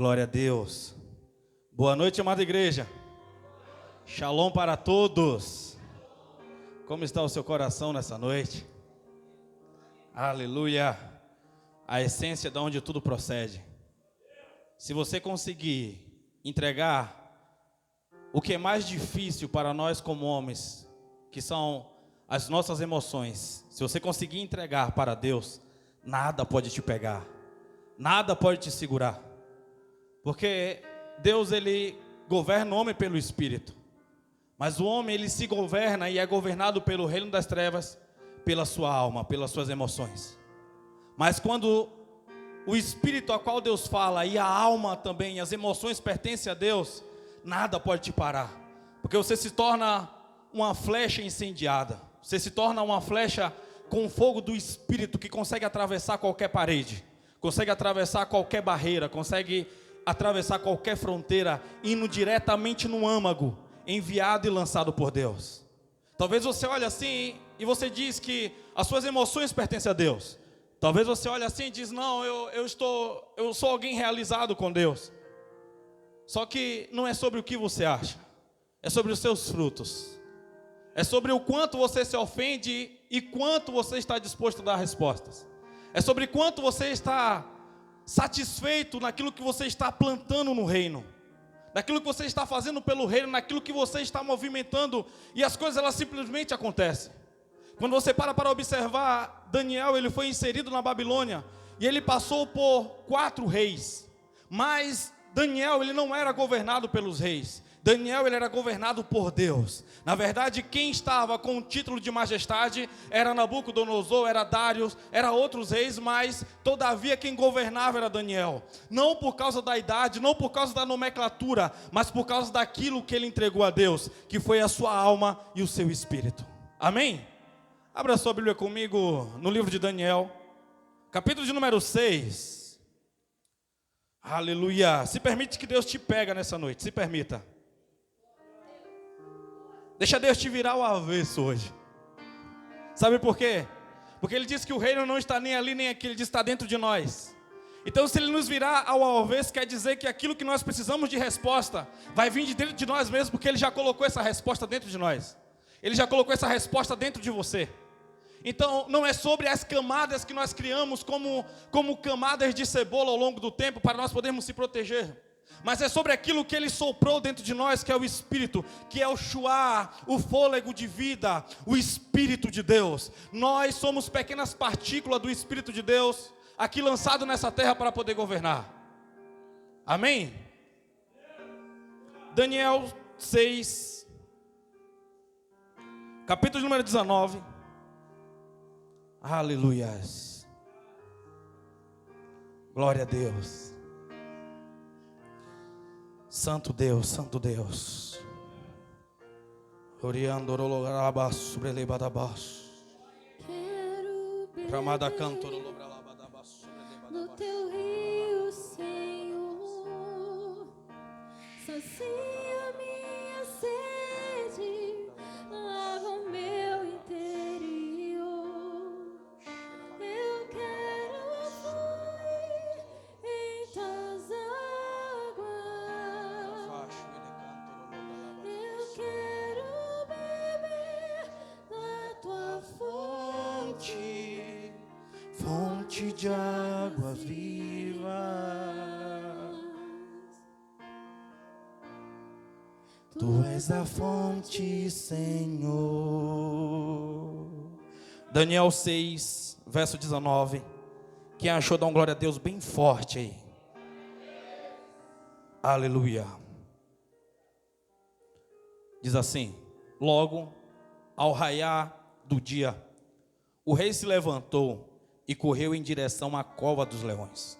Glória a Deus. Boa noite, amada igreja. Shalom para todos. Como está o seu coração nessa noite? Aleluia. A essência de onde tudo procede. Se você conseguir entregar o que é mais difícil para nós como homens, que são as nossas emoções, se você conseguir entregar para Deus, nada pode te pegar, nada pode te segurar. Porque Deus, ele governa o homem pelo Espírito. Mas o homem, ele se governa e é governado pelo reino das trevas, pela sua alma, pelas suas emoções. Mas quando o Espírito a qual Deus fala e a alma também, as emoções pertencem a Deus, nada pode te parar. Porque você se torna uma flecha incendiada. Você se torna uma flecha com fogo do Espírito que consegue atravessar qualquer parede, consegue atravessar qualquer barreira, consegue atravessar qualquer fronteira, indo diretamente no âmago, enviado e lançado por Deus. Talvez você olhe assim e você diz que as suas emoções pertencem a Deus. Talvez você olhe assim e diz, não, eu sou alguém realizado com Deus. Só que não é sobre o que você acha, é sobre os seus frutos. É sobre o quanto você se ofende e quanto você está disposto a dar respostas. É sobre quanto você está satisfeito naquilo que você está plantando no reino, naquilo que você está fazendo pelo reino, naquilo que você está movimentando, e as coisas elas simplesmente acontecem. Quando você para observar, Daniel, ele foi inserido na Babilônia e ele passou por 4 reis, mas Daniel, ele não era governado pelos reis. Daniel, ele era governado por Deus. Na verdade, quem estava com o título de majestade era Nabucodonosor, era Dário, era outros reis, mas todavia quem governava era Daniel. Não por causa da idade, não por causa da nomenclatura, mas por causa daquilo que ele entregou a Deus, que foi a sua alma e o seu espírito. Amém? Abra sua Bíblia comigo no livro de Daniel, capítulo de número 6. Aleluia. Se permite que Deus te pega nessa noite, se permita. Deixa Deus te virar o avesso hoje. Sabe por quê? Porque Ele diz que o reino não está nem ali nem aqui, Ele diz que está dentro de nós. Então se Ele nos virar ao avesso, quer dizer que aquilo que nós precisamos de resposta vai vir de dentro de nós mesmos, porque Ele já colocou essa resposta dentro de nós. Ele já colocou essa resposta dentro de você. Então não é sobre as camadas que nós criamos como camadas de cebola ao longo do tempo para nós podermos se proteger. Mas é sobre aquilo que Ele soprou dentro de nós, que é o Espírito, que é o Shuá, o fôlego de vida, o Espírito de Deus. Nós somos pequenas partículas do Espírito de Deus, aqui lançado nessa terra para poder governar. Amém? Daniel 6, capítulo número 19. Aleluias. Glória a Deus. Santo Deus, Santo Deus. Oriando orologarabaço sobre lebadabaço. Ramada canto orologarabaço sobre lebadabaço. No teu rio, Senhor, sacia minha sede, lava o meu interior. Eu quero fluir em tuas águas. Eu quero beber da tua fonte, Fonte de águas vivas. Tu és a fonte, Senhor. Daniel 6, verso 19. Quem achou, dá uma glória a Deus bem forte aí. Aleluia. Diz assim: logo ao raiar do dia, o rei se levantou e correu em direção à cova dos leões.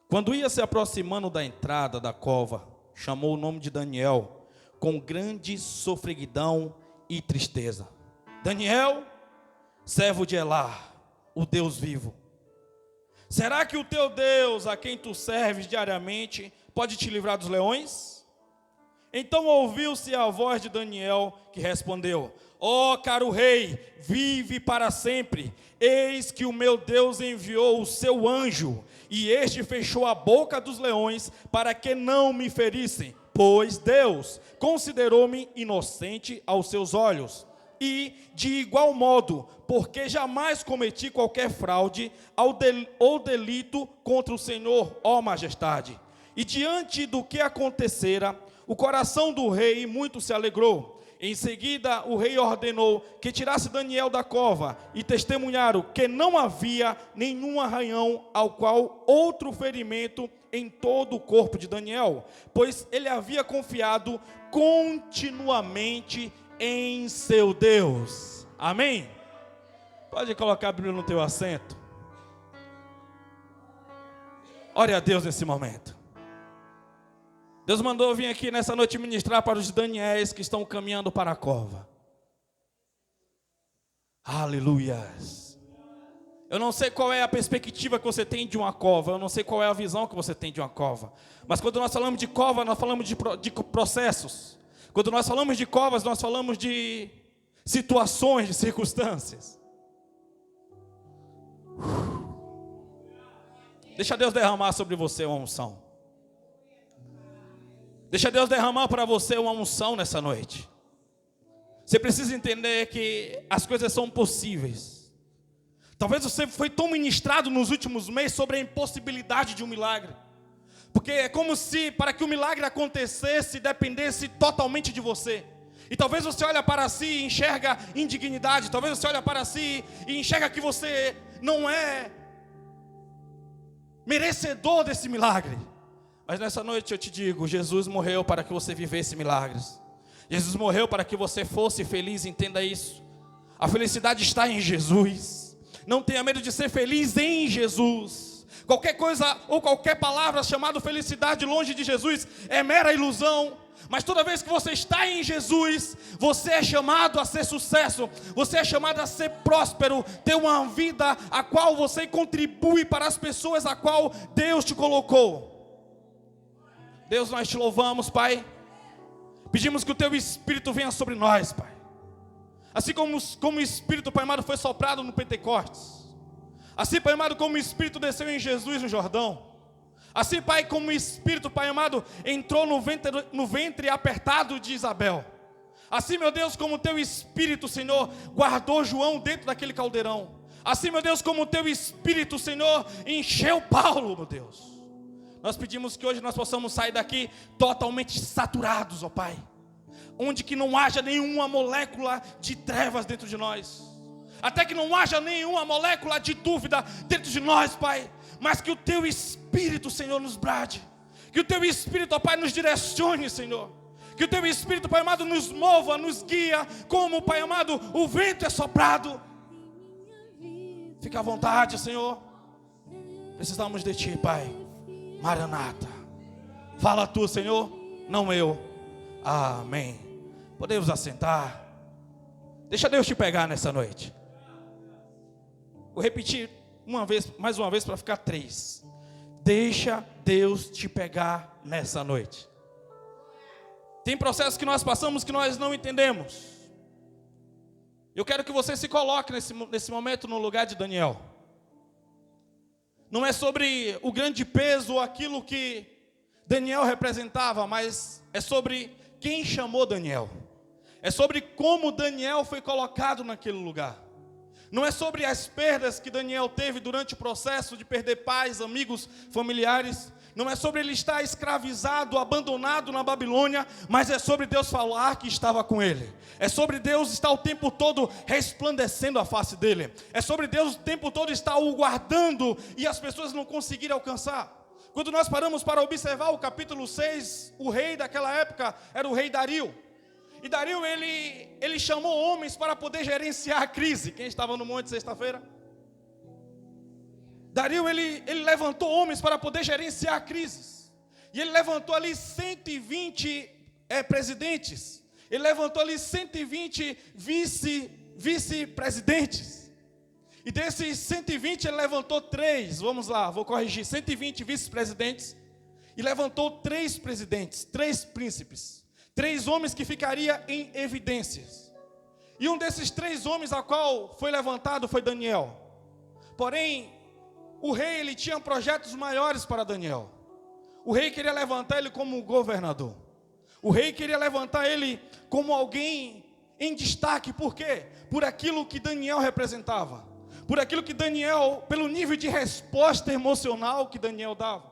Quando ia se aproximando da entrada da cova, chamou o nome de Daniel com grande sofreguidão e tristeza. Daniel, servo de Elá, o Deus vivo. Será que o teu Deus, a quem tu serves diariamente, pode te livrar dos leões? Então ouviu-se a voz de Daniel, que respondeu: ó caro rei, vive para sempre. Eis que o meu Deus enviou o seu anjo, e este fechou a boca dos leões, para que não me ferissem, pois Deus considerou-me inocente aos seus olhos. E, de igual modo, porque jamais cometi qualquer fraude ou delito contra o Senhor, ó majestade. E diante do que acontecera, o coração do rei muito se alegrou. Em seguida, o rei ordenou que tirasse Daniel da cova, e testemunharam que não havia nenhum arranhão, ao qual outro ferimento em todo o corpo de Daniel, pois ele havia confiado continuamente em seu Deus. Amém? Pode colocar a Bíblia no teu assento. Ore a Deus nesse momento. Deus mandou eu vir aqui nessa noite ministrar para os Daniéis que estão caminhando para a cova. Aleluias. Eu não sei qual é a perspectiva que você tem de uma cova, eu não sei qual é a visão que você tem de uma cova. Mas quando nós falamos de cova, nós falamos de processos. Quando nós falamos de covas, nós falamos de situações, de circunstâncias. Deixa Deus derramar sobre você uma unção. Deixa Deus derramar para você uma unção nessa noite. Você precisa entender que as coisas são possíveis. Talvez você foi tão ministrado nos últimos meses sobre a impossibilidade de um milagre. Porque é como se para que o milagre acontecesse dependesse totalmente de você. E talvez você olhe para si e enxerga indignidade. Talvez você olhe para si e enxerga que você não é merecedor desse milagre. Mas nessa noite eu te digo, Jesus morreu para que você vivesse milagres. Jesus morreu para que você fosse feliz, entenda isso. A felicidade está em Jesus. Não tenha medo de ser feliz em Jesus. Qualquer coisa ou qualquer palavra chamada felicidade longe de Jesus é mera ilusão. Mas toda vez que você está em Jesus, você é chamado a ser sucesso. Você é chamado a ser próspero, ter uma vida a qual você contribui para as pessoas a qual Deus te colocou. Deus, nós te louvamos, Pai. Pedimos que o Teu Espírito venha sobre nós, Pai. Assim como o Espírito, Pai amado, foi soprado no Pentecostes. Assim, Pai amado, como o Espírito desceu em Jesus no Jordão. Assim, Pai, como o Espírito, Pai amado, entrou no ventre apertado de Isabel. Assim, meu Deus, como o Teu Espírito, Senhor, guardou João dentro daquele caldeirão. Assim, meu Deus, como o Teu Espírito, Senhor, encheu Paulo, meu Deus. Nós pedimos que hoje nós possamos sair daqui totalmente saturados, ó Pai. Onde que não haja nenhuma molécula de trevas dentro de nós. Até que não haja nenhuma molécula de dúvida dentro de nós, Pai. Mas que o Teu Espírito, Senhor, nos brade. Que o Teu Espírito, ó Pai, nos direcione, Senhor. Que o Teu Espírito, Pai amado, nos mova, nos guia. Como, Pai amado, o vento é soprado. Fica à vontade, Senhor. Precisamos de Ti, Pai. Maranata. Fala Tu, Senhor, não eu. Amém. Podemos assentar. Deixa Deus te pegar nessa noite. Vou repetir mais uma vez para ficar 3. Deixa Deus te pegar nessa noite. Tem processos que nós passamos que nós não entendemos. Eu quero que você se coloque nesse momento no lugar de Daniel. Não é sobre o grande peso ou aquilo que Daniel representava, mas é sobre quem chamou Daniel. É sobre como Daniel foi colocado naquele lugar. Não é sobre as perdas que Daniel teve durante o processo de perder pais, amigos, familiares. Não é sobre ele estar escravizado, abandonado na Babilônia, mas é sobre Deus falar que estava com ele. É sobre Deus estar o tempo todo resplandecendo a face dele. É sobre Deus o tempo todo estar o guardando e as pessoas não conseguirem alcançar. Quando nós paramos para observar o capítulo 6, o rei daquela época era o rei Dario. E Dario, ele chamou homens para poder gerenciar a crise. Quem estava no monte sexta-feira? Dario, ele levantou homens para poder gerenciar crises. E ele levantou ali 120 presidentes. Ele levantou ali 120 vice-presidentes. E desses 120 ele levantou 3, vamos lá, vou corrigir, 120 vice-presidentes. E levantou 3 presidentes, 3 príncipes. 3 homens que ficariam em evidências. E um desses 3 homens a qual foi levantado foi Daniel. Porém, o rei ele tinha projetos maiores para Daniel. O rei queria levantar ele como governador. O rei queria levantar ele como alguém em destaque. Por quê? Por aquilo que Daniel representava. Por aquilo que Daniel, pelo nível de resposta emocional que Daniel dava.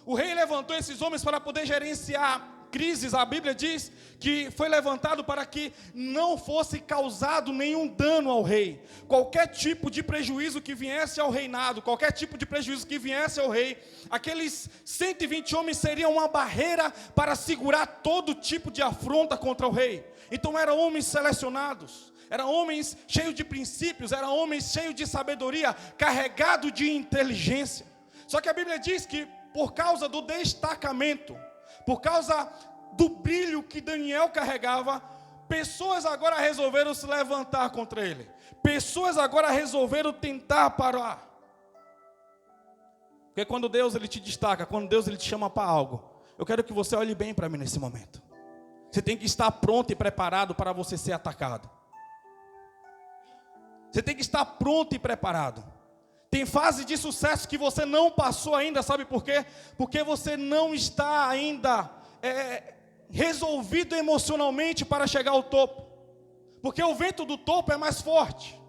O rei levantou esses homens para poder gerenciar crises. A Bíblia diz que foi levantado para que não fosse causado nenhum dano ao rei. Qualquer tipo de prejuízo que viesse ao reinado, qualquer tipo de prejuízo que viesse ao rei, aqueles 120 homens seriam uma barreira para segurar todo tipo de afronta contra o rei. Então eram homens selecionados, eram homens cheios de princípios, eram homens cheios de sabedoria, carregados de inteligência. Só que a Bíblia diz que por causa do destacamento, por causa do brilho que Daniel carregava, pessoas agora resolveram se levantar contra ele. Pessoas agora resolveram tentar parar. Porque quando Deus ele te destaca, quando Deus ele te chama para algo, eu quero que você olhe bem para mim nesse momento. Você tem que estar pronto e preparado para você ser atacado. Você tem que estar pronto e preparado. Tem fase de sucesso que você não passou ainda, sabe por quê? Porque você não está ainda resolvido emocionalmente para chegar ao topo. Porque o vento do topo é mais forte.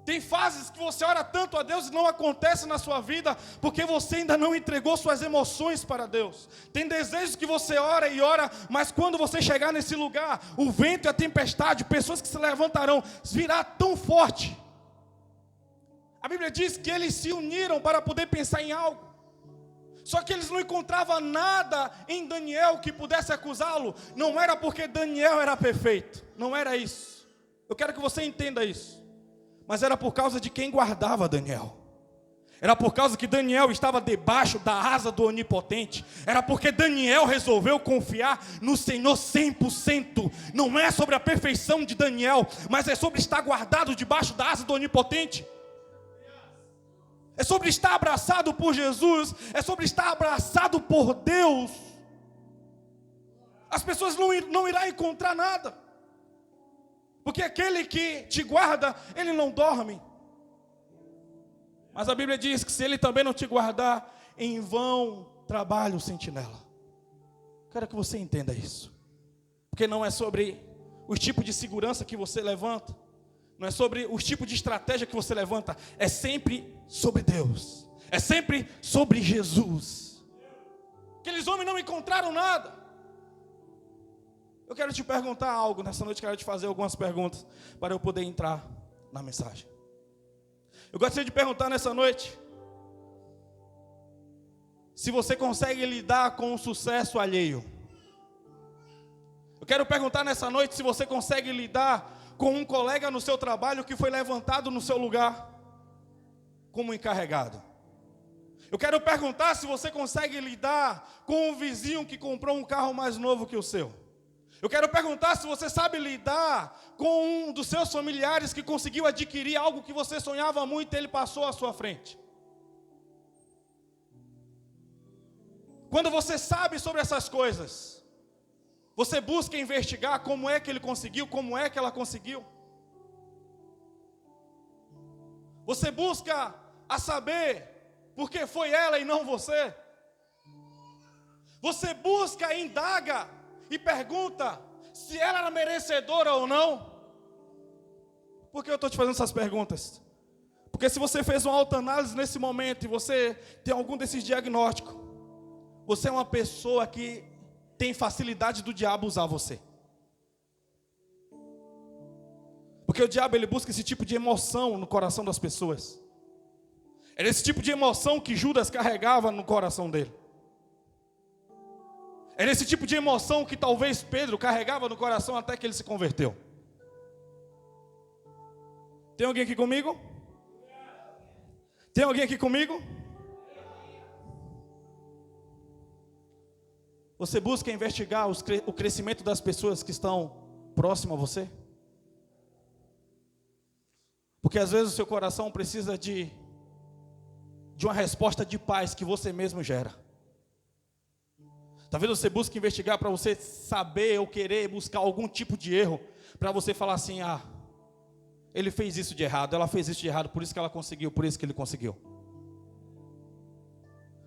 Tem fases que você ora tanto a Deus e não acontece na sua vida, porque você ainda não entregou suas emoções para Deus. Tem desejos que você ora e ora, mas quando você chegar nesse lugar, o vento e a tempestade, pessoas que se levantarão, virá tão forte. A Bíblia diz que eles se uniram para poder pensar em algo. Só que eles não encontravam nada em Daniel que pudesse acusá-lo. Não era porque Daniel era perfeito. Não era isso. Eu quero que você entenda isso. Mas era por causa de quem guardava Daniel. Era por causa que Daniel estava debaixo da asa do Onipotente. Era porque Daniel resolveu confiar no Senhor 100%. Não é sobre a perfeição de Daniel, mas é sobre estar guardado debaixo da asa do Onipotente. É sobre estar abraçado por Jesus. É sobre estar abraçado por Deus. As pessoas não irão encontrar nada. Porque aquele que te guarda, ele não dorme. Mas a Bíblia diz que se ele também não te guardar, em vão trabalha o sentinela. Quero que você entenda isso. Porque não é sobre os tipos de segurança que você levanta. Não é sobre os tipos de estratégia que você levanta. É sempre sobre Deus. É sempre sobre Jesus. Aqueles homens não encontraram nada. Eu quero te perguntar algo. Nessa noite quero te fazer algumas perguntas para eu poder entrar na mensagem. Eu gostaria de perguntar nessa noite se você consegue lidar com o sucesso alheio. Eu quero perguntar nessa noite se você consegue lidar com um colega no seu trabalho que foi levantado no seu lugar como encarregado. Eu quero perguntar se você consegue lidar com um vizinho que comprou um carro mais novo que o seu. Eu quero perguntar se você sabe lidar com um dos seus familiares que conseguiu adquirir algo que você sonhava muito e ele passou à sua frente. Quando você sabe sobre essas coisas, você busca investigar como é que ele conseguiu, como é que ela conseguiu. Você busca a saber por que foi ela e não você. Você busca, indaga e pergunta se ela era merecedora ou não. Por que eu estou te fazendo essas perguntas? Porque se você fez uma autoanálise nesse momento e você tem algum desses diagnósticos, você é uma pessoa que tem facilidade do diabo usar você. Porque o diabo ele busca esse tipo de emoção no coração das pessoas. Era esse tipo de emoção que Judas carregava no coração dele. Era esse tipo de emoção que talvez Pedro carregava no coração até que ele se converteu. Tem alguém aqui comigo? Tem alguém aqui comigo? Você busca investigar o crescimento das pessoas que estão próximas a você? Porque às vezes o seu coração precisa de uma resposta de paz que você mesmo gera. Talvez você busque investigar para você saber ou querer buscar algum tipo de erro, para você falar assim, ele fez isso de errado, ela fez isso de errado, por isso que ela conseguiu, por isso que ele conseguiu.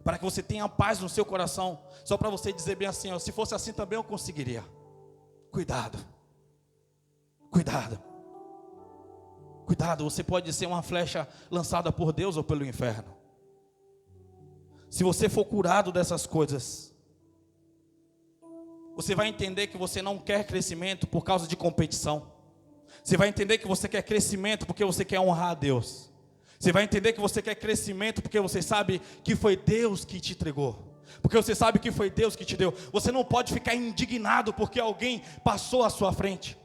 Para que você tenha paz no seu coração, só para você dizer bem assim, se fosse assim também eu conseguiria. Cuidado, cuidado, cuidado, você pode ser uma flecha lançada por Deus ou pelo inferno. Se você for curado dessas coisas, você vai entender que você não quer crescimento por causa de competição. Você vai entender que você quer crescimento porque você quer honrar a Deus. Você vai entender que você quer crescimento porque você sabe que foi Deus que te entregou. Porque você sabe que foi Deus que te deu. Você não pode ficar indignado porque alguém passou à sua frente.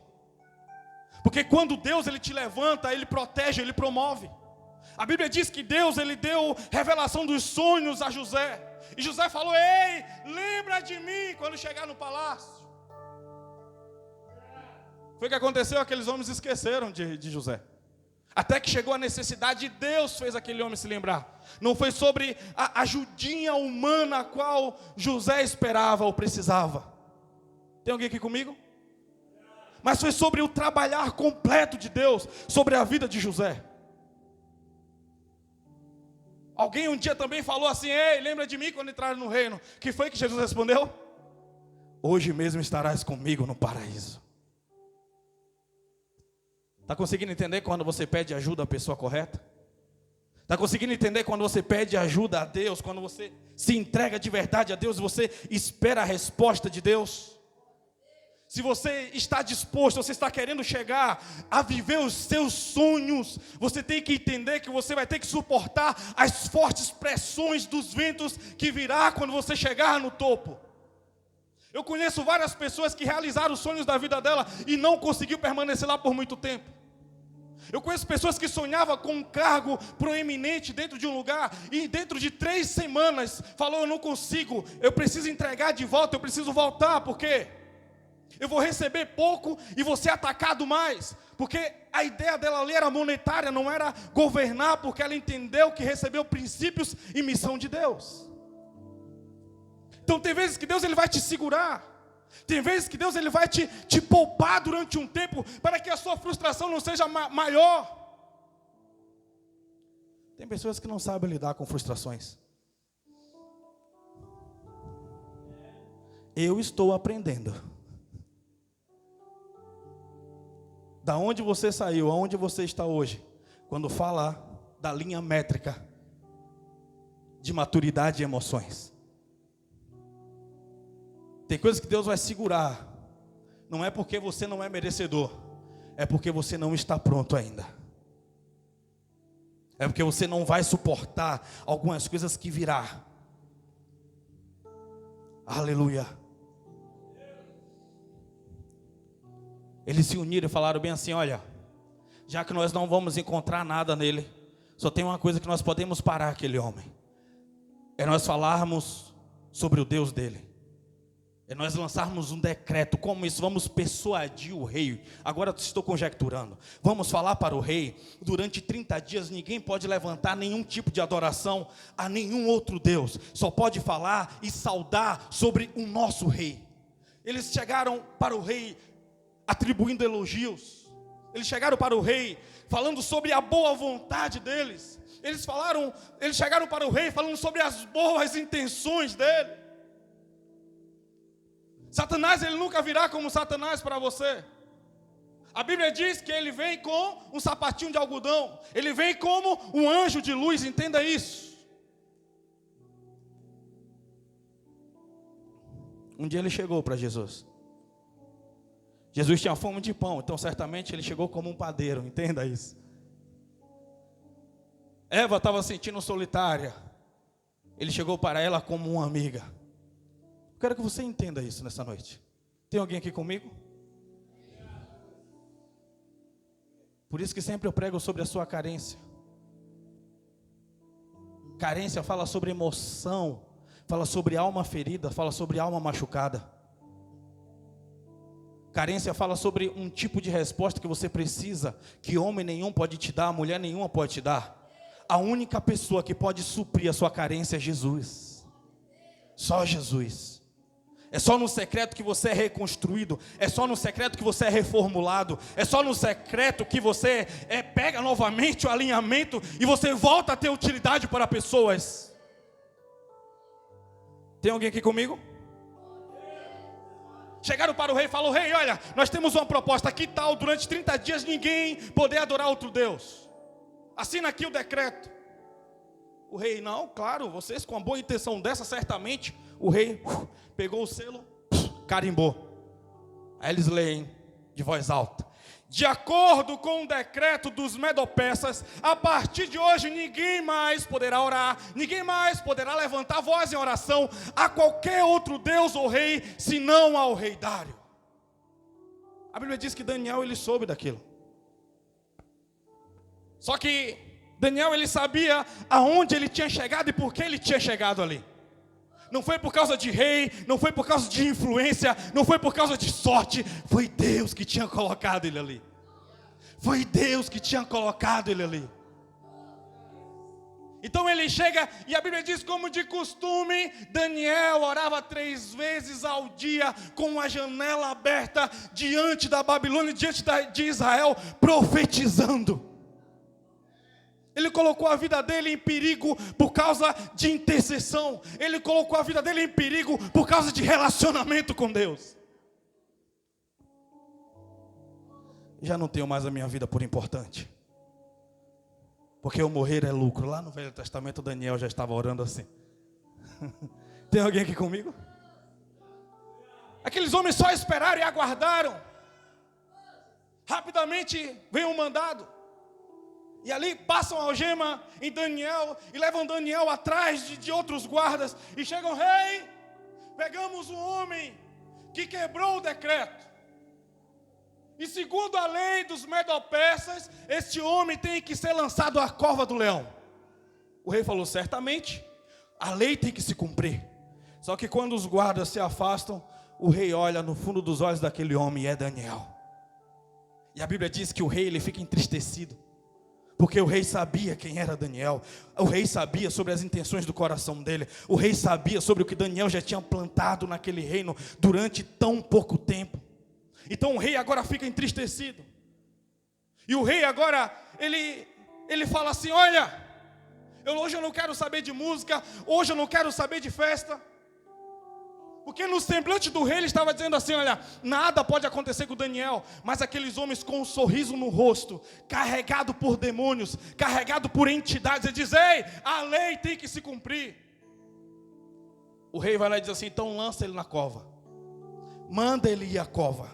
Porque quando Deus ele te levanta, Ele protege, Ele promove. A Bíblia diz que Deus ele deu revelação dos sonhos a José. E José falou, ei, lembra de mim quando chegar no palácio. Foi o que aconteceu, aqueles homens esqueceram de José. Até que chegou a necessidade e Deus fez aquele homem se lembrar. Não foi sobre a ajudinha humana a qual José esperava ou precisava. Tem alguém aqui comigo? Mas foi sobre o trabalhar completo de Deus sobre a vida de José. Alguém um dia também falou assim, ei, lembra de mim quando entraram no reino? Que foi que Jesus respondeu? Hoje mesmo estarás comigo no paraíso. Está conseguindo entender quando você pede ajuda à pessoa correta? Está conseguindo entender quando você pede ajuda a Deus? Quando você se entrega de verdade a Deus, você espera a resposta de Deus? Se você está disposto, você está querendo chegar a viver os seus sonhos, você tem que entender que você vai ter que suportar as fortes pressões dos ventos que virá quando você chegar no topo. Eu conheço várias pessoas que realizaram os sonhos da vida dela e não conseguiu permanecer lá por muito tempo. Eu conheço pessoas que sonhavam com um cargo proeminente dentro de um lugar e dentro de 3 semanas falou, eu não consigo, eu preciso entregar de volta, eu preciso voltar, por quê? Eu vou receber pouco e vou ser atacado mais. Porque a ideia dela ali era monetária, não era governar, porque ela entendeu que recebeu princípios e missão de Deus. Então tem vezes que Deus ele vai te segurar. Tem vezes que Deus ele vai te poupar durante um tempo, para que a sua frustração não seja maior. Tem pessoas que não sabem lidar com frustrações. Eu estou aprendendo. Da onde você saiu, aonde você está hoje, quando fala da linha métrica de maturidade e emoções. Tem coisas que Deus vai segurar, não é porque você não é merecedor, é porque você não está pronto ainda. É porque você não vai suportar algumas coisas que virá. Aleluia. Eles se uniram e falaram bem assim, olha, já que nós não vamos encontrar nada nele, só tem uma coisa que nós podemos parar aquele homem. É nós falarmos sobre o Deus dele. É nós lançarmos um decreto. Como isso? Vamos persuadir o rei. Agora estou conjecturando. Vamos falar para o rei, durante 30 dias ninguém pode levantar nenhum tipo de adoração a nenhum outro Deus. Só pode falar e saudar sobre o nosso rei. Eles chegaram para o rei atribuindo elogios. Eles chegaram para o rei falando sobre a boa vontade deles. Eles chegaram para o rei falando sobre as boas intenções dele. Satanás ele nunca virá como Satanás para você. A Bíblia diz que ele vem com um sapatinho de algodão. Ele vem como um anjo de luz, entenda isso. Um dia ele chegou para Jesus. Jesus tinha fome de pão, então certamente ele chegou como um padeiro, entenda isso. Eva estava se sentindo solitária. Ele chegou para ela como uma amiga. Quero que você entenda isso nessa noite. Tem alguém aqui comigo? Por isso que sempre eu prego sobre a sua carência. Carência fala sobre emoção, fala sobre alma ferida, fala sobre alma machucada. Carência fala sobre um tipo de resposta que você precisa, que homem nenhum pode te dar, mulher nenhuma pode te dar. A única pessoa que pode suprir a sua carência é Jesus. Só Jesus. É só no secreto que você é reconstruído. É só no secreto que você é reformulado. É só no secreto que você pega novamente o alinhamento e você volta a ter utilidade para pessoas. Tem alguém aqui comigo? Chegaram para o rei e falaram: rei, olha, nós temos uma proposta. Que tal durante 30 dias ninguém poder adorar outro Deus? Assina aqui o decreto. O rei: não, claro, vocês com uma boa intenção dessa, certamente. O rei pegou o selo, carimbou. Aí eles leem de voz alta: de acordo com o decreto dos Medo-Persas, a partir de hoje ninguém mais poderá orar, ninguém mais poderá levantar voz em oração a qualquer outro Deus ou rei, senão ao rei Dário. A Bíblia diz que Daniel, ele soube daquilo. Só que Daniel, ele sabia aonde ele tinha chegado e por que ele tinha chegado ali. Não foi por causa de rei, não foi por causa de influência, não foi por causa de sorte. Foi Deus que tinha colocado ele ali. Foi Deus que tinha colocado ele ali. Então ele chega e a Bíblia diz: como de costume, Daniel orava 3 vezes ao dia, com uma janela aberta diante da Babilônia, diante de Israel, profetizando. Ele colocou a vida dele em perigo por causa de intercessão. Ele colocou a vida dele em perigo por causa de relacionamento com Deus. Já não tenho mais a minha vida por importante, porque eu morrer é lucro. Lá no Velho Testamento Daniel já estava orando assim. Tem alguém aqui comigo? Aqueles homens só esperaram e aguardaram. Rapidamente vem um mandado. E ali passam a algema em Daniel e levam Daniel atrás de outros guardas. E chegam: rei, pegamos um homem que quebrou o decreto. E segundo a lei dos Medo-Persas, este homem tem que ser lançado à cova do leão. O rei falou: certamente, a lei tem que se cumprir. Só que quando os guardas se afastam, o rei olha no fundo dos olhos daquele homem e é Daniel. E a Bíblia diz que o rei, ele fica entristecido. Porque o rei sabia quem era Daniel. O rei sabia sobre as intenções do coração dele. O rei sabia sobre o que Daniel já tinha plantado naquele reino durante tão pouco tempo. Então o rei agora fica entristecido. E o rei agora, ele fala assim: olha, hoje eu não quero saber de música, hoje eu não quero saber de festa. Porque no semblante do rei ele estava dizendo assim: olha, nada pode acontecer com Daniel. Mas aqueles homens com um sorriso no rosto, carregado por demônios, carregado por entidades, ele diz: ei, a lei tem que se cumprir. O rei vai lá e diz assim: então lança ele na cova. Manda ele ir à cova.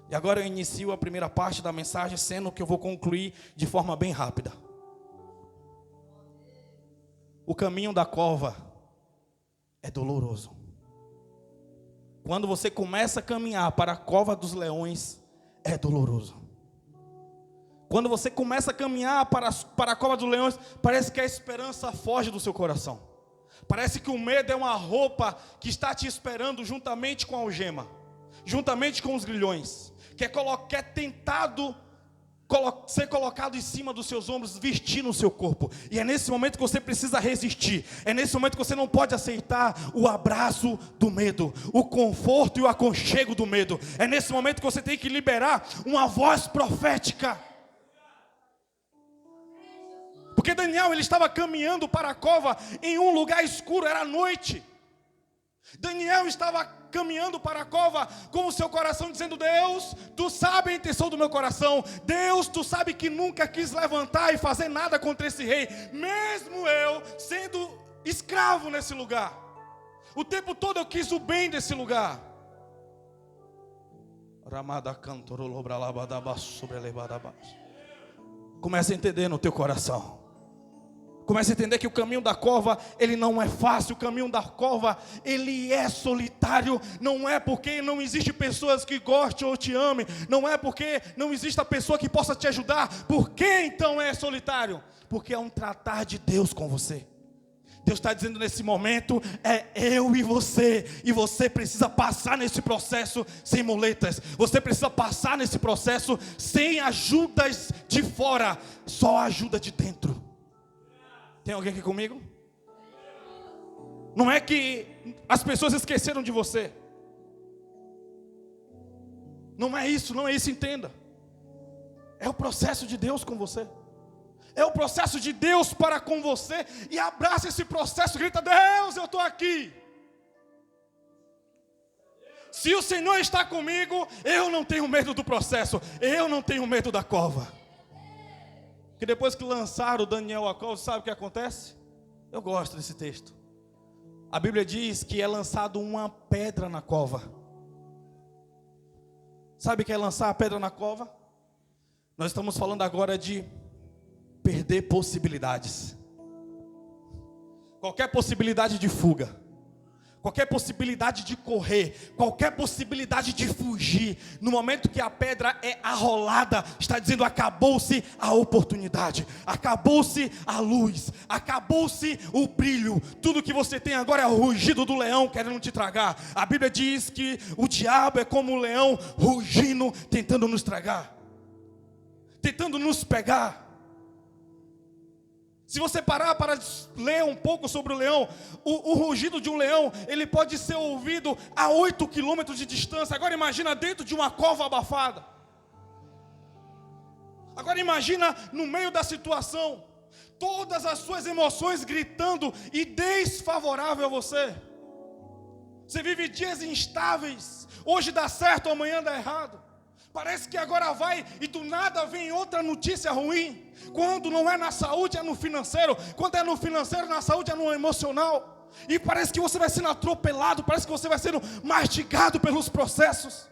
E agora eu inicio a primeira parte da mensagem, sendo que eu vou concluir de forma bem rápida. O caminho da cova é doloroso. Quando você começa a caminhar para a cova dos leões, é doloroso. Quando você começa a caminhar para a cova dos leões, parece que a esperança foge do seu coração. Parece que o medo é uma roupa que está te esperando juntamente com a algema, juntamente com os grilhões, que é tentado ser colocado em cima dos seus ombros, vestir no seu corpo. E é nesse momento que você precisa resistir. É nesse momento que você não pode aceitar o abraço do medo, o conforto e o aconchego do medo. É nesse momento que você tem que liberar uma voz profética. Porque Daniel, ele estava caminhando para a cova em um lugar escuro, era noite. Daniel estava caminhando para a cova com o seu coração dizendo: Deus, tu sabe a intenção do meu coração. Deus, tu sabe que nunca quis levantar e fazer nada contra esse rei, mesmo eu sendo escravo nesse lugar. O tempo todo eu quis o bem desse lugar. Começa a entender no teu coração. Começa a entender que o caminho da cova, ele não é fácil. O caminho da cova, ele é solitário. Não é porque não existe pessoas que gostem ou te amem. Não é porque não existe a pessoa que possa te ajudar. Por que então é solitário? Porque é um tratar de Deus com você. Deus está dizendo nesse momento: é eu e você precisa passar nesse processo sem muletas. Você precisa passar nesse processo sem ajudas de fora, só ajuda de dentro. Tem alguém aqui comigo? Não é que as pessoas esqueceram de você. Não é isso, entenda. É o processo de Deus com você. É o processo de Deus para com você. E abraça esse processo, grita: Deus, eu estou aqui. Se o Senhor está comigo, eu não tenho medo do processo. Eu não tenho medo da cova. Que depois que lançaram Daniel à cova, sabe o que acontece? Eu gosto desse texto. A Bíblia diz que é lançado uma pedra na cova. Sabe o que é lançar a pedra na cova? Nós estamos falando agora de perder possibilidades. Qualquer possibilidade de fuga, qualquer possibilidade de correr, qualquer possibilidade de fugir, no momento que a pedra é arrolada, está dizendo: acabou-se a oportunidade, acabou-se a luz, acabou-se o brilho. Tudo que você tem agora é o rugido do leão querendo te tragar. A Bíblia diz que o diabo é como um leão rugindo, tentando nos tragar, tentando nos pegar. Se você parar para ler um pouco sobre o leão, o rugido de um leão, ele pode ser ouvido a 8 quilômetros de distância. Agora imagina dentro de uma cova abafada. Agora imagina no meio da situação, todas as suas emoções gritando e desfavorável a você. Você vive dias instáveis, hoje dá certo, amanhã dá errado. Parece que agora vai e do nada vem outra notícia ruim. Quando não é na saúde, é no financeiro. Quando é no financeiro, na saúde, é no emocional. E parece que você vai sendo atropelado, parece que você vai sendo mastigado pelos processos.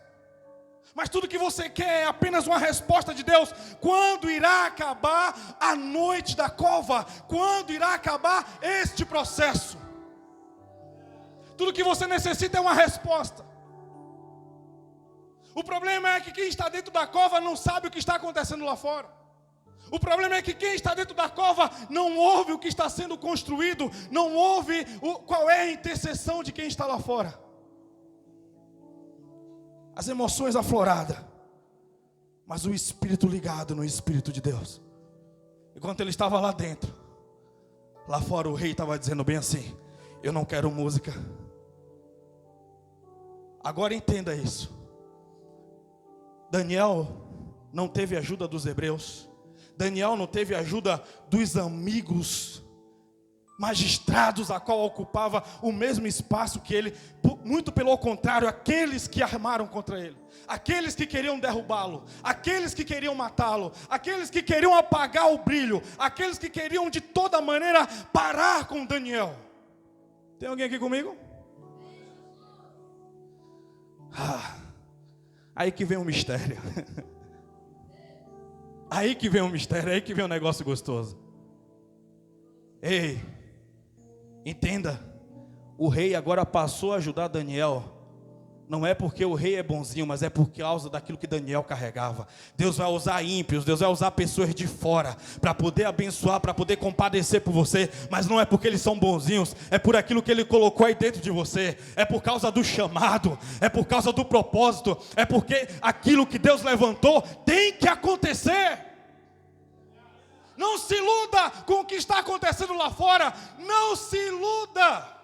Mas tudo que você quer é apenas uma resposta de Deus. Quando irá acabar a noite da cova? Quando irá acabar este processo? Tudo que você necessita é uma resposta. O problema é que quem está dentro da cova não sabe o que está acontecendo lá fora. O problema é que quem está dentro da cova não ouve o que está sendo construído, não ouve qual é a intercessão de quem está lá fora. As emoções afloradas, mas o espírito ligado no Espírito de Deus. Enquanto ele estava lá dentro, lá fora o rei estava dizendo bem assim: eu não quero música. Agora entenda isso. Daniel não teve ajuda dos hebreus. Daniel não teve ajuda dos amigos magistrados, a qual ocupava o mesmo espaço que ele. Muito pelo contrário, aqueles que armaram contra ele, aqueles que queriam derrubá-lo, aqueles que queriam matá-lo, aqueles que queriam apagar o brilho, aqueles que queriam de toda maneira parar com Daniel. Tem alguém aqui comigo? Aí que vem o mistério. Aí que vem o mistério, aí que vem o negócio gostoso. Ei, entenda, o rei agora passou a ajudar Daniel. Não é porque o rei é bonzinho, mas é por causa daquilo que Daniel carregava. Deus vai usar ímpios, Deus vai usar pessoas de fora para poder abençoar, para poder compadecer por você. Mas não é porque eles são bonzinhos, é por aquilo que Ele colocou aí dentro de você. É por causa do chamado, é por causa do propósito, é porque aquilo que Deus levantou tem que acontecer. Não se iluda com o que está acontecendo lá fora. Não se iluda.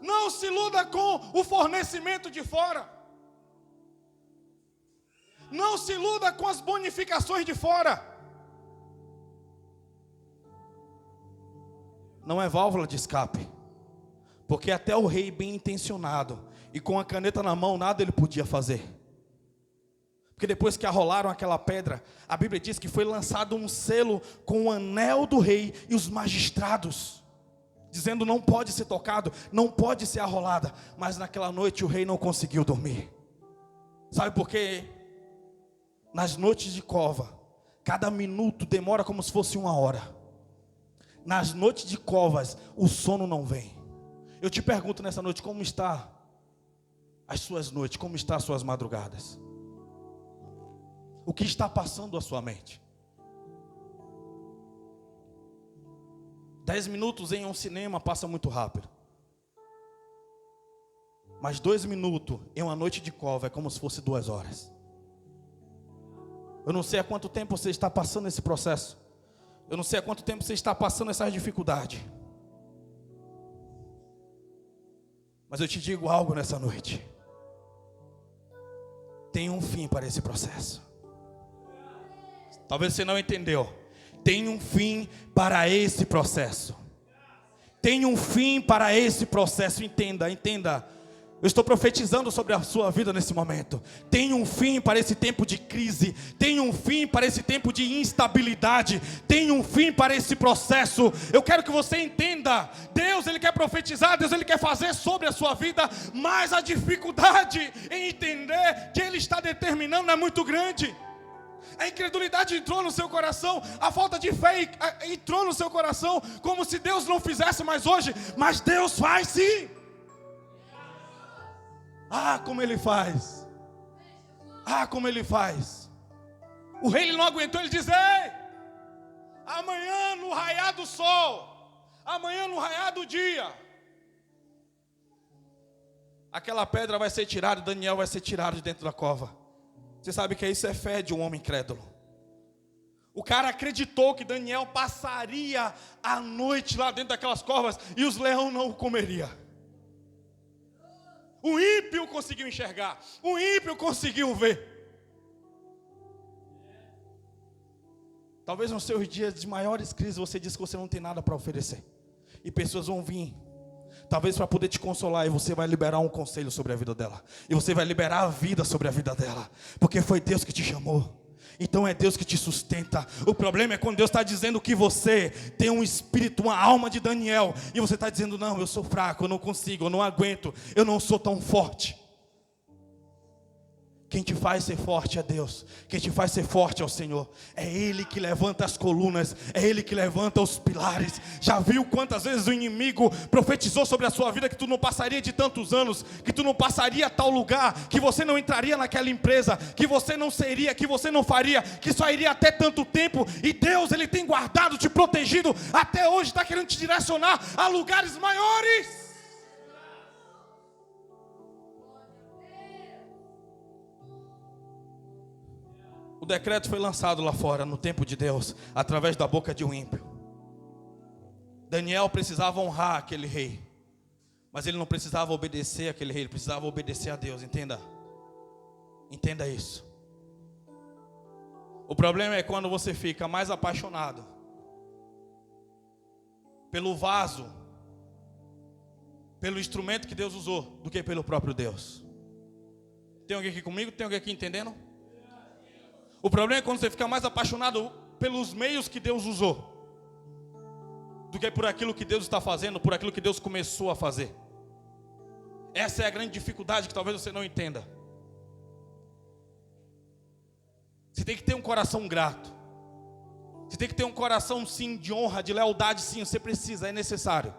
Não se iluda com o fornecimento de fora. Não se iluda com as bonificações de fora. Não é válvula de escape. Porque até o rei bem intencionado e com a caneta na mão, nada ele podia fazer. Porque depois que arrolaram aquela pedra, a Bíblia diz que foi lançado um selo com o anel do rei e os magistrados, dizendo: não pode ser tocado, não pode ser arrolada. Mas naquela noite o rei não conseguiu dormir. Sabe por quê? Nas noites de cova, cada minuto demora como se fosse 1 hora. Nas noites de covas, o sono não vem. Eu te pergunto nessa noite, como está as suas noites? Como estão as suas madrugadas? O que está passando a sua mente? 10 minutos em um cinema passa muito rápido. Mas 2 minutos em uma noite de cova é como se fosse 2 horas. Eu não sei há quanto tempo você está passando esse processo. Eu não sei há quanto tempo você está passando essa dificuldade. Mas eu te digo algo nessa noite. Tem um fim para esse processo. Talvez você não entendeu. Tem um fim para esse processo. Tem um fim para esse processo. Entenda, entenda. Eu estou profetizando sobre a sua vida nesse momento. Tem um fim para esse tempo de crise. Tem um fim para esse tempo de instabilidade. Tem um fim para esse processo. Eu quero que você entenda. Deus, Ele quer profetizar. Deus, Ele quer fazer sobre a sua vida. Mas a dificuldade em entender que Ele está determinando é muito grande. A incredulidade entrou no seu coração. A falta de fé entrou no seu coração. Como se Deus não fizesse mais hoje. Mas Deus faz sim. Ah, como Ele faz. Ah, como Ele faz. O rei ele não aguentou, ele diz: ei, amanhã no raiar do sol, amanhã no raiar do dia, aquela pedra vai ser tirada, Daniel vai ser tirado de dentro da cova. Você sabe que isso é fé de um homem incrédulo. O cara acreditou que Daniel passaria a noite lá dentro daquelas covas e os leões não o comeriam. O ímpio conseguiu enxergar. O ímpio conseguiu ver. Talvez nos seus dias de maiores crises você diz que você não tem nada para oferecer. E pessoas vão vir. Talvez para poder te consolar. E você vai liberar um conselho sobre a vida dela. E você vai liberar a vida sobre a vida dela. Porque foi Deus que te chamou. Então é Deus que te sustenta. O problema é quando Deus está dizendo que você tem um espírito, uma alma de Daniel, e você está dizendo: não, eu sou fraco, eu não consigo, eu não aguento, eu não sou tão forte. Quem te faz ser forte é Deus. Quem te faz ser forte é o Senhor. É Ele que levanta as colunas. É Ele que levanta os pilares. Já viu quantas vezes o inimigo profetizou sobre a sua vida que tu não passaria de tantos anos, que tu não passaria a tal lugar, que você não entraria naquela empresa, que você não seria, que você não faria, que só iria até tanto tempo. E Deus, Ele tem guardado, te protegido. Até hoje está querendo te direcionar a lugares maiores. O decreto foi lançado lá fora, no tempo de Deus, através da boca de um ímpio. Daniel precisava honrar aquele rei, mas ele não precisava obedecer àquele rei, ele precisava obedecer a Deus, entenda. Entenda isso. O problema é quando você fica mais apaixonado pelo vaso, pelo instrumento que Deus usou, do que pelo próprio Deus. Tem alguém aqui comigo? Tem alguém aqui entendendo? O problema é quando você fica mais apaixonado pelos meios que Deus usou, do que por aquilo que Deus está fazendo, por aquilo que Deus começou a fazer. Essa é a grande dificuldade que talvez você não entenda. Você tem que ter um coração grato. Você tem que ter um coração sim de honra, de lealdade sim, você precisa, é necessário.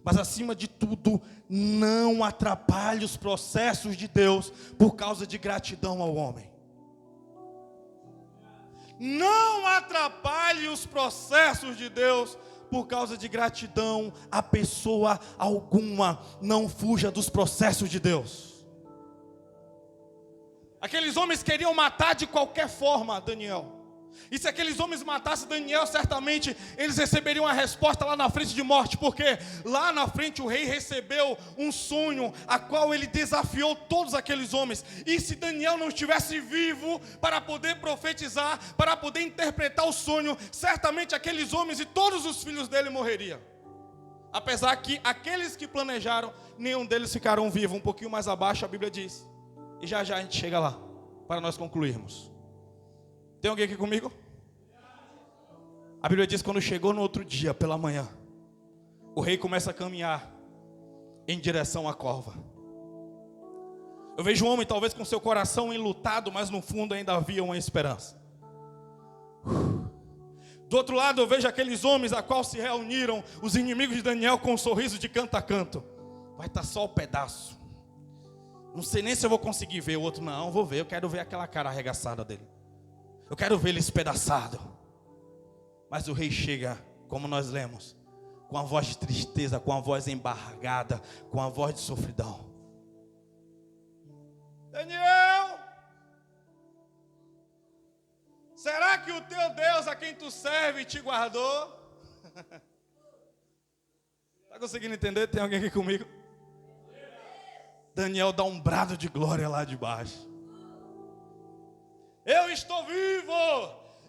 Mas acima de tudo, não atrapalhe os processos de Deus por causa de gratidão ao homem. Não atrapalhe os processos de Deus por causa de gratidão a pessoa alguma. Não fuja dos processos de Deus. Aqueles homens queriam matar de qualquer forma Daniel. E se aqueles homens matassem Daniel, certamente eles receberiam a resposta lá na frente de morte. Porque lá na frente o rei recebeu um sonho, a qual ele desafiou todos aqueles homens. E se Daniel não estivesse vivo para poder profetizar, para poder interpretar o sonho, certamente aqueles homens e todos os filhos dele morreriam. Apesar que aqueles que planejaram, nenhum deles ficaram vivos. Um pouquinho mais abaixo a Bíblia diz. E já já a gente chega lá, para nós concluirmos. Tem alguém aqui comigo? A Bíblia diz que quando chegou no outro dia, pela manhã, o rei começa a caminhar em direção à cova. Eu vejo um homem talvez com seu coração enlutado, mas no fundo ainda havia uma esperança. Do outro lado eu vejo aqueles homens a qual se reuniram, os inimigos de Daniel, com um sorriso de canto a canto. Vai estar só o pedaço. Não sei nem se eu vou conseguir ver. O outro, não, vou ver, eu quero ver aquela cara arregaçada dele. Eu quero ver ele espedaçado. Mas o rei chega, como nós lemos, com a voz de tristeza, com a voz embargada, com a voz de sofridão. Daniel, será que o teu Deus a quem tu serve te guardou? Está conseguindo entender? Tem alguém aqui comigo? Daniel dá um brado de glória lá de baixo. Eu estou vivo!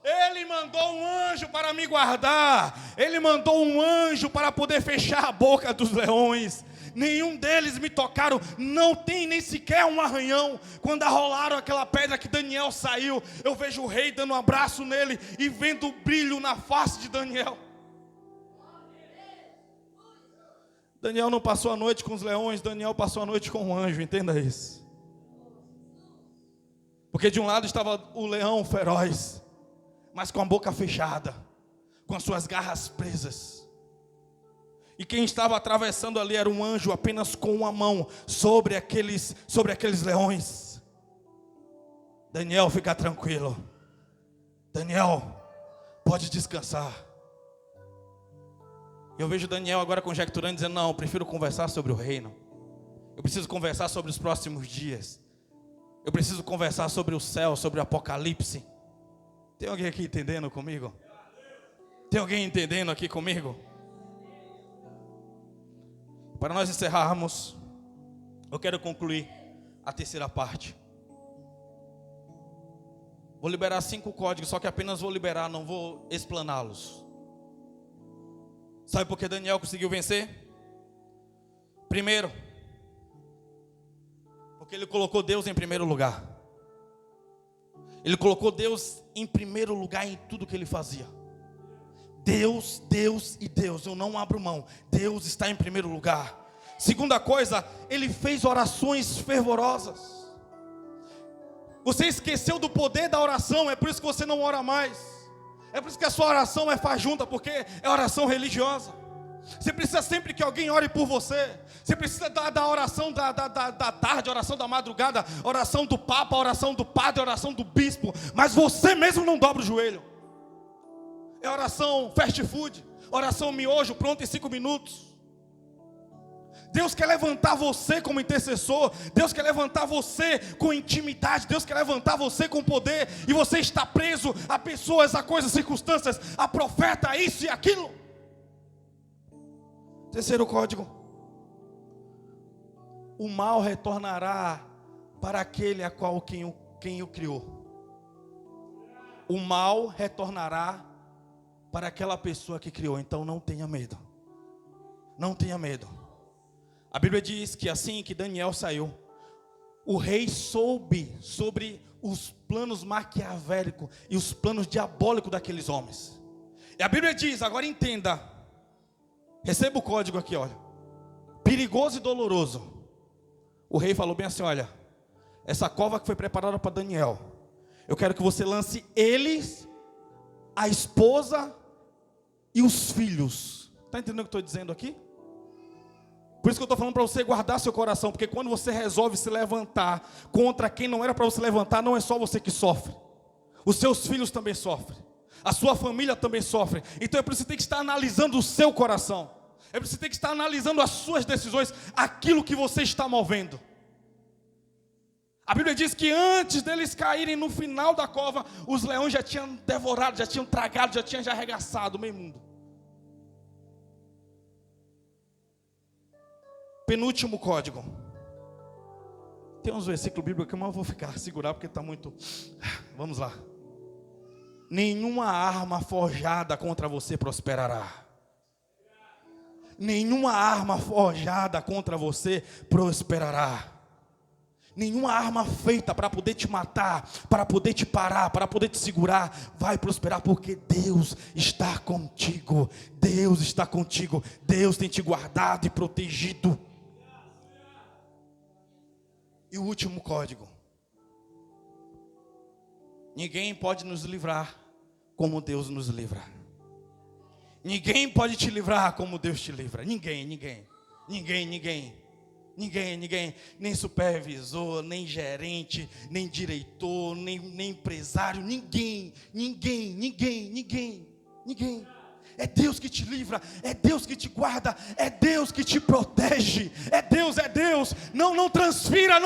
Ele mandou um anjo para me guardar. Ele mandou um anjo para poder fechar a boca dos leões. Nenhum deles me tocaram. Não tem nem sequer um arranhão. Quando arrolaram aquela pedra que Daniel saiu, eu vejo o rei dando um abraço nele e vendo o brilho na face de Daniel. Daniel não passou a noite com os leões, Daniel passou a noite com um anjo, entenda isso. Porque de um lado estava o leão feroz, mas com a boca fechada, com as suas garras presas. E quem estava atravessando ali era um anjo apenas com uma mão sobre aqueles leões. Daniel, fica tranquilo. Daniel, pode descansar. Eu vejo Daniel agora conjecturando, dizendo, não, eu prefiro conversar sobre o reino. Eu preciso conversar sobre os próximos dias. Eu preciso conversar sobre o céu, sobre o apocalipse. Tem alguém aqui entendendo comigo? Tem alguém entendendo aqui comigo? Para nós encerrarmos, eu quero concluir a terceira parte. Vou liberar 5 códigos, só que apenas vou liberar, não vou explaná-los. Sabe por que Daniel conseguiu vencer? Primeiro, porque ele colocou Deus em primeiro lugar. Ele colocou Deus em primeiro lugar em tudo que ele fazia. Deus, Deus e Deus, eu não abro mão. Deus está em primeiro lugar. Segunda coisa, ele fez orações fervorosas. Você esqueceu do poder da oração, é por isso que você não ora mais. É por isso que a sua oração é fajunta, porque é oração religiosa. Você precisa sempre que alguém ore por você. Você precisa da oração da tarde, oração da madrugada, oração do papa, oração do padre, oração do bispo. Mas você mesmo não dobra o joelho. É oração fast food, oração miojo, pronto em 5 minutos. Deus quer levantar você como intercessor. Deus quer levantar você com intimidade. Deus quer levantar você com poder. E você está preso a pessoas, a coisas, circunstâncias, a profeta, isso e aquilo. Terceiro código: o mal retornará para aquele a qual quem o criou. O mal retornará para aquela pessoa que criou. Então não tenha medo. Não tenha medo. A Bíblia diz que assim que Daniel saiu, o rei soube sobre os planos maquiavélicos e os planos diabólicos daqueles homens. E a Bíblia diz, agora entenda, receba o código aqui, olha. Perigoso e doloroso. O rei falou bem assim, olha, essa cova que foi preparada para Daniel, eu quero que você lance eles, a esposa e os filhos. Está entendendo o que eu estou dizendo aqui? Por isso que eu estou falando para você guardar seu coração, porque quando você resolve se levantar contra quem não era para você levantar, não é só você que sofre. Os seus filhos também sofrem. A sua família também sofre. Então é por isso que você tem que estar analisando o seu coração. É por isso que você tem que estar analisando as suas decisões, aquilo que você está movendo. A Bíblia diz que antes deles caírem no final da cova, os leões já tinham devorado, já tinham tragado, já tinham arregaçado o meio mundo. Penúltimo código. Tem uns versículos bíblicos que eu não vou segurar porque está muito... Vamos lá. Nenhuma arma forjada contra você prosperará. Nenhuma arma forjada contra você prosperará. Nenhuma arma feita para poder te matar, para poder te parar, para poder te segurar, vai prosperar, porque Deus está contigo. Deus está contigo. Deus tem te guardado e protegido. E o último código: ninguém pode nos livrar como Deus nos livra. Ninguém pode te livrar como Deus te livra. Ninguém. Nem supervisor, nem gerente, nem diretor, nem empresário. Ninguém. É Deus que te livra, é Deus que te guarda, é Deus que te protege, é Deus. Não transfira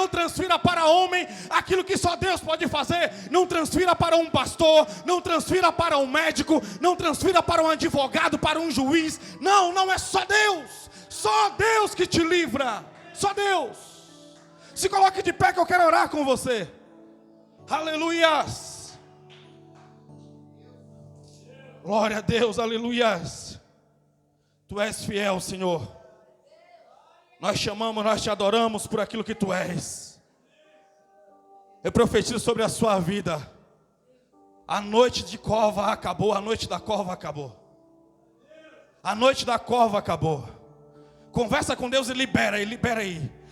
para homem aquilo que só Deus pode fazer. Não transfira para um pastor, não transfira para um médico, não transfira para um advogado, para um juiz. Não é só Deus que te livra, só Deus. Se coloque de pé que eu quero orar com você. Aleluias. Glória a Deus, aleluias. Tu és fiel, Senhor. Nós te amamos, nós te adoramos por aquilo que tu és. Eu profetizo sobre a sua vida. A noite de cova acabou, a noite da cova acabou. A noite da cova acabou. Conversa com Deus e libera aí.